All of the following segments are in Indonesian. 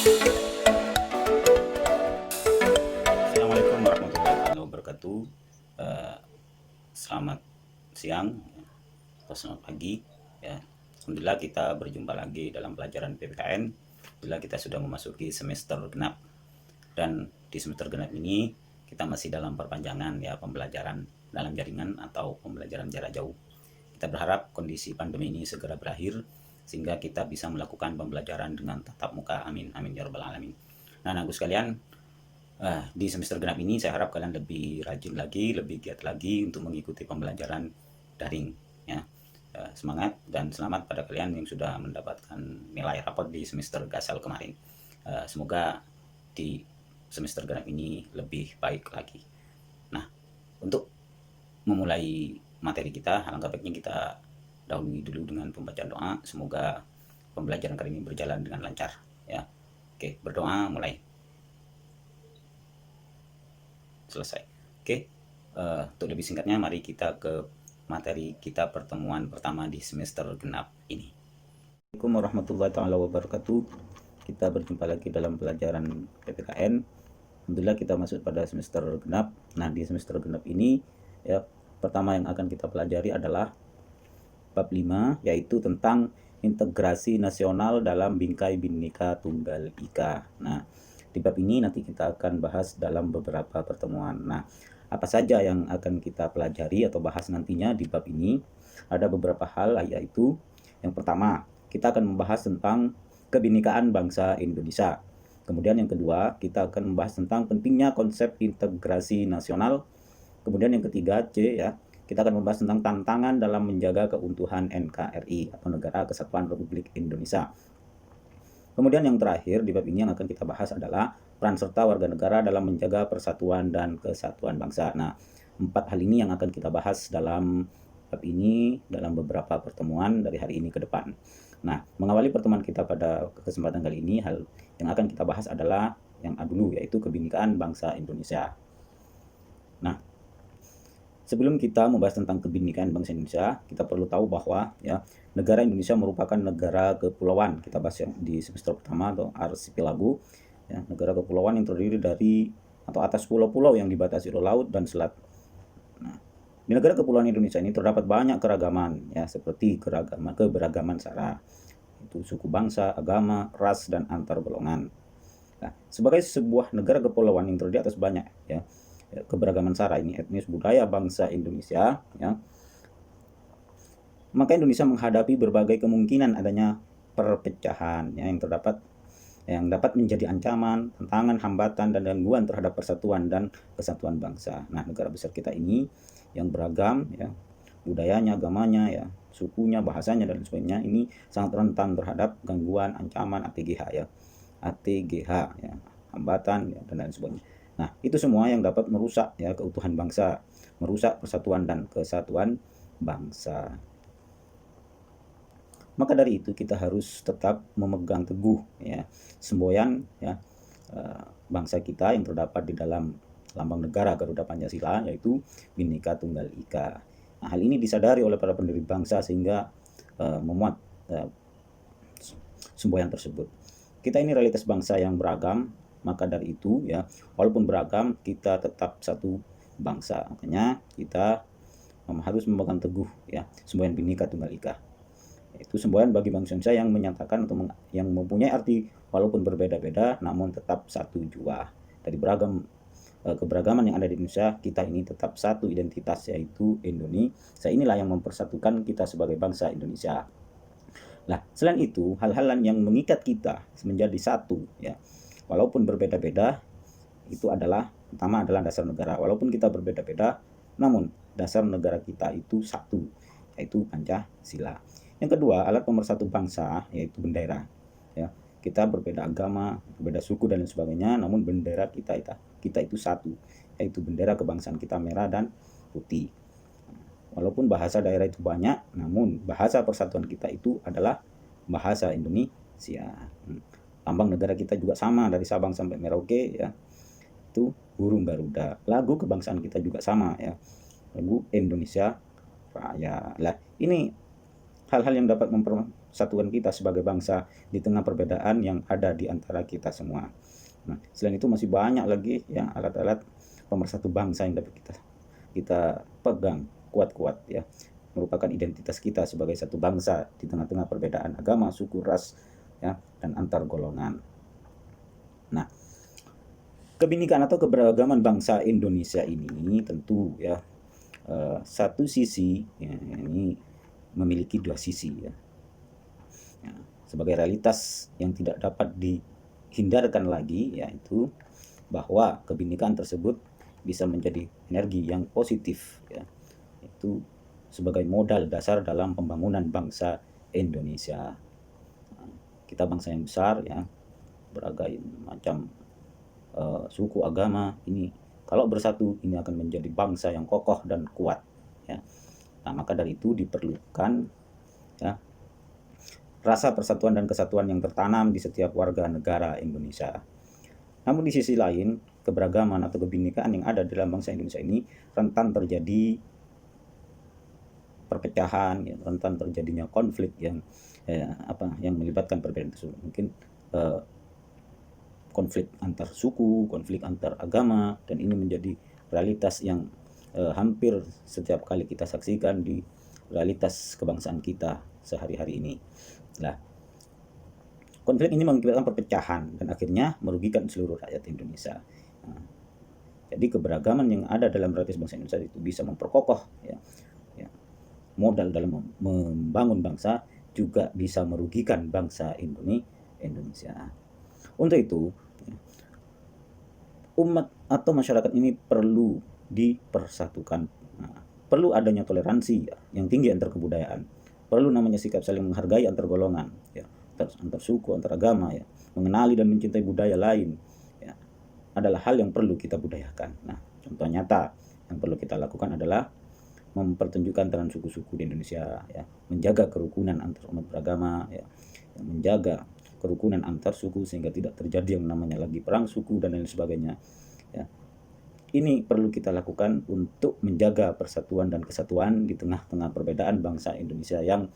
Assalamualaikum warahmatullahi wabarakatuh. Eh, Selamat siang atau selamat pagi. Ya, alhamdulillah kita berjumpa lagi dalam pelajaran PPKN. Alhamdulillah kita sudah memasuki semester genap, dan di semester genap ini kita masih dalam perpanjangan ya pembelajaran dalam jaringan atau pembelajaran jarak jauh. Kita berharap kondisi pandemi ini segera berakhir sehingga kita bisa melakukan pembelajaran dengan tatap muka. Amin, amin ya rabbal alamin. Nah, anak sekalian, di semester genap ini saya harap kalian lebih rajin lagi, lebih giat lagi untuk mengikuti pembelajaran daring ya. Semangat dan selamat pada kalian yang sudah mendapatkan nilai rapot di semester gasal kemarin. Semoga di semester genap ini lebih baik lagi. Nah, untuk memulai materi kita, alangkah baiknya kita dahului dulu dengan pembacaan doa. Semoga pembelajaran kali ini berjalan dengan lancar ya. Oke, berdoa mulai. Selesai. Oke, untuk lebih singkatnya mari kita ke materi kita pertemuan pertama di semester genap ini. Assalamualaikum warahmatullahi wabarakatuh. Kita berjumpa lagi dalam pelajaran PPKN. Alhamdulillah kita masuk pada semester genap. Nah, di semester genap ini ya, pertama yang akan kita pelajari adalah bab 5, yaitu tentang integrasi nasional dalam Bingkai Bhinneka Tunggal Ika. Nah, di bab ini nanti kita akan bahas dalam beberapa pertemuan. Nah, apa saja yang akan kita pelajari atau bahas nantinya di bab ini? Ada beberapa hal, yaitu yang pertama, kita akan membahas tentang kebinekaan bangsa Indonesia. Kemudian yang kedua, kita akan membahas tentang pentingnya konsep integrasi nasional. Kemudian yang ketiga, C ya, kita akan membahas tentang tantangan dalam menjaga keutuhan NKRI atau Negara Kesatuan Republik Indonesia. Kemudian yang terakhir di bab ini yang akan kita bahas adalah peran serta warga negara dalam menjaga persatuan dan kesatuan bangsa. Nah, 4 hal ini yang akan kita bahas dalam bab ini dalam beberapa pertemuan dari hari ini ke depan. Nah, mengawali pertemuan kita pada kesempatan kali ini, hal yang akan kita bahas adalah yang A dulu, yaitu kebinekaan bangsa Indonesia. Nah, sebelum kita membahas tentang kebinekaan bangsa Indonesia, kita perlu tahu bahwa ya, negara Indonesia merupakan negara kepulauan. Kita bahas yang di semester pertama atau archipelago, ya, negara kepulauan yang terdiri dari atau atas pulau-pulau yang dibatasi oleh laut dan selat. Nah, di negara kepulauan Indonesia ini terdapat banyak keragaman, ya, seperti keberagaman sara, itu suku bangsa, agama, ras, dan antar golongan. Nah, sebagai sebuah negara kepulauan yang terdiri atas banyak ya keberagaman sara ini, etnis, budaya bangsa Indonesia ya, maka Indonesia menghadapi berbagai kemungkinan adanya perpecahan ya, yang dapat menjadi ancaman, tantangan, hambatan, dan gangguan terhadap persatuan dan kesatuan bangsa. Nah, negara besar kita ini yang beragam ya, budayanya, agamanya ya, sukunya, bahasanya, dan sebagainya, ini sangat rentan terhadap gangguan, ancaman, ATGH ya, hambatan ya, dan lain sebagainya. Nah, itu semua yang dapat merusak ya keutuhan bangsa, merusak persatuan dan kesatuan bangsa. Maka dari itu kita harus tetap memegang teguh ya semboyan ya bangsa kita yang terdapat di dalam lambang negara Garuda Pancasila, yaitu Bhinneka Tunggal Ika. Nah, hal ini disadari oleh para pendiri bangsa sehingga memuat semboyan tersebut. Kita ini realitas bangsa yang beragam, maka dari itu ya, walaupun beragam kita tetap satu bangsa. Makanya kita harus memegang teguh ya semboyan Bhinneka Tunggal Ika. Itu semboyan bagi bangsa Indonesia yang menyatakan atau yang mempunyai arti walaupun berbeda-beda namun tetap satu jua. Dari beragam keberagaman yang ada di Indonesia, kita ini tetap satu identitas, yaitu Indonesia. Inilah yang mempersatukan kita sebagai bangsa Indonesia. Nah, selain itu, hal-hal yang mengikat kita menjadi satu ya, walaupun berbeda-beda, itu adalah pertama adalah dasar negara. Walaupun kita berbeda-beda, namun dasar negara kita itu satu, yaitu Pancasila. Yang kedua, alat pemersatu bangsa, yaitu bendera. Ya, kita berbeda agama, berbeda suku dan lain sebagainya, namun bendera kita itu satu, yaitu bendera kebangsaan kita merah dan putih. Walaupun bahasa daerah itu banyak, namun bahasa persatuan kita itu adalah bahasa Indonesia. Lambang negara kita juga sama, dari Sabang sampai Merauke ya, itu burung Garuda. Lagu kebangsaan kita juga sama ya, lagu Indonesia Raya. Lah, ini hal-hal yang dapat persatuan kita sebagai bangsa di tengah perbedaan yang ada di antara kita semua. Nah, selain itu masih banyak lagi ya alat-alat pemersatu bangsa yang dapat kita pegang kuat-kuat ya, merupakan identitas kita sebagai satu bangsa di tengah-tengah perbedaan agama, suku, ras ya, dan antar golongan. Nah, kebinekaan atau keberagaman bangsa Indonesia ini tentu ya satu sisi ya, ini memiliki dua sisi ya. Sebagai realitas yang tidak dapat dihindarkan lagi, yaitu bahwa kebinekaan tersebut bisa menjadi energi yang positif ya, itu sebagai modal dasar dalam pembangunan bangsa Indonesia. Kita bangsa yang besar ya, berbagai macam suku, agama, ini kalau bersatu ini akan menjadi bangsa yang kokoh dan kuat ya. Nah, maka dari itu diperlukan ya rasa persatuan dan kesatuan yang tertanam di setiap warga negara Indonesia. Namun di sisi lain, keberagaman atau kebinekaan yang ada dalam bangsa Indonesia ini rentan terjadi perpecahan, ya, rentan terjadinya konflik yang yang melibatkan perbedaan tersebut. Mungkin konflik antar suku, konflik antar agama, dan ini menjadi realitas yang hampir setiap kali kita saksikan di realitas kebangsaan kita sehari-hari ini. Nah, konflik ini mengakibatkan perpecahan dan akhirnya merugikan seluruh rakyat Indonesia. Nah, jadi keberagaman yang ada dalam realitas bangsa Indonesia itu bisa memperkokoh ya, modal dalam membangun bangsa, juga bisa merugikan bangsa Indonesia. Untuk itu, umat atau masyarakat ini perlu dipersatukan. Nah, perlu adanya toleransi ya, yang tinggi antar kebudayaan. Perlu namanya sikap saling menghargai antar golongan, ya, antar suku, antar agama, ya, mengenali dan mencintai budaya lain, ya, adalah hal yang perlu kita budayakan. Nah, contoh nyata yang perlu kita lakukan adalah mempertunjukkan antara suku-suku di Indonesia, ya, menjaga kerukunan antar umat beragama, ya, menjaga kerukunan antar suku sehingga tidak terjadi yang namanya lagi perang suku dan lain sebagainya. Ya. Ini perlu kita lakukan untuk menjaga persatuan dan kesatuan di tengah-tengah perbedaan bangsa Indonesia yang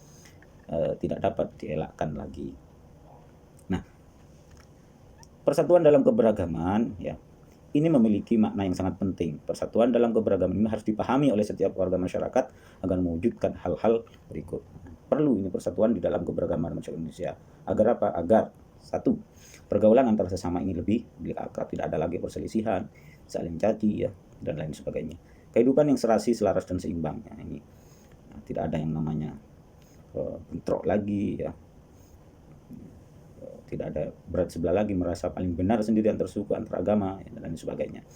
tidak dapat dielakkan lagi. Nah, persatuan dalam keberagaman ya, ini memiliki makna yang sangat penting. Persatuan dalam keberagaman ini harus dipahami oleh setiap warga masyarakat agar mewujudkan hal-hal berikut. Perlu ini persatuan di dalam keberagaman masyarakat Indonesia. Agar apa? Agar satu, pergaulan antara sesama ini lebih akrab, tidak ada lagi perselisihan, saling caci ya, dan lain sebagainya. Kehidupan yang serasi, selaras dan seimbang ya, ini tidak ada yang namanya bentrok lagi ya, tidak ada berat sebelah lagi, merasa paling benar sendiri antar suku, antar agama ya, dan lain sebagainya.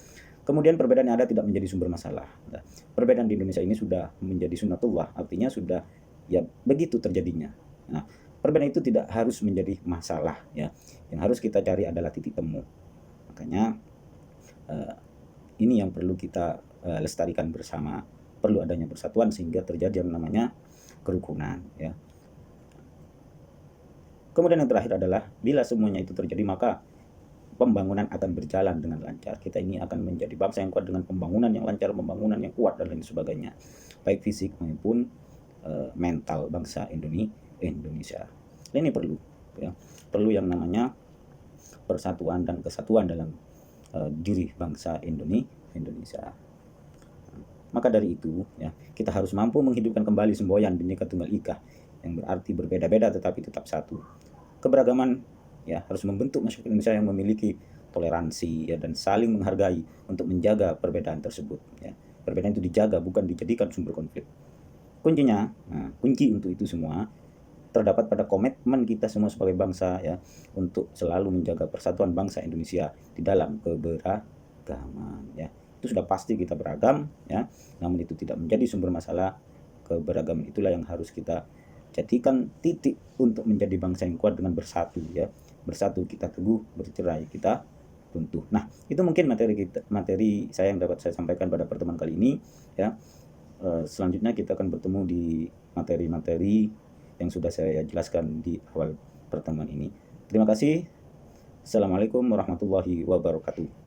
Kemudian perbedaan yang ada tidak menjadi sumber masalah. Nah, perbedaan di Indonesia ini sudah menjadi sunnatullah, artinya sudah ya begitu terjadinya. Nah, perbedaan itu tidak harus menjadi masalah ya. Yang harus kita cari adalah titik temu. Makanya ini yang perlu kita lestarikan bersama. Perlu adanya persatuan sehingga terjadi yang namanya kerukunan ya. Kemudian yang terakhir adalah bila semuanya itu terjadi maka pembangunan akan berjalan dengan lancar. Kita ini akan menjadi bangsa yang kuat dengan pembangunan yang lancar, pembangunan yang kuat dan lain sebagainya. Baik fisik maupun mental bangsa Indonesia. Ini perlu ya. Perlu yang namanya persatuan dan kesatuan dalam diri bangsa Indonesia. Maka dari itu ya, kita harus mampu menghidupkan kembali semboyan Bhinneka Tunggal Ika yang berarti berbeda-beda tetapi tetap satu. Keberagaman ya harus membentuk masyarakat Indonesia yang memiliki toleransi ya, dan saling menghargai untuk menjaga perbedaan tersebut ya. Perbedaan itu dijaga, bukan dijadikan sumber konflik. Kuncinya, kunci untuk itu semua terdapat pada komitmen kita semua sebagai bangsa ya, untuk selalu menjaga persatuan bangsa Indonesia di dalam keberagaman ya. Itu sudah pasti kita beragam ya, namun itu tidak menjadi sumber masalah. Keberagaman itulah yang harus kita jadikan titik untuk menjadi bangsa yang kuat dengan bersatu ya. Bersatu kita teguh, bercerai kita runtuh. Nah, itu mungkin materi saya yang dapat saya sampaikan pada pertemuan kali ini ya. Selanjutnya kita akan bertemu di materi-materi yang sudah saya jelaskan di awal pertemuan ini. Terima kasih. Assalamualaikum warahmatullahi wabarakatuh.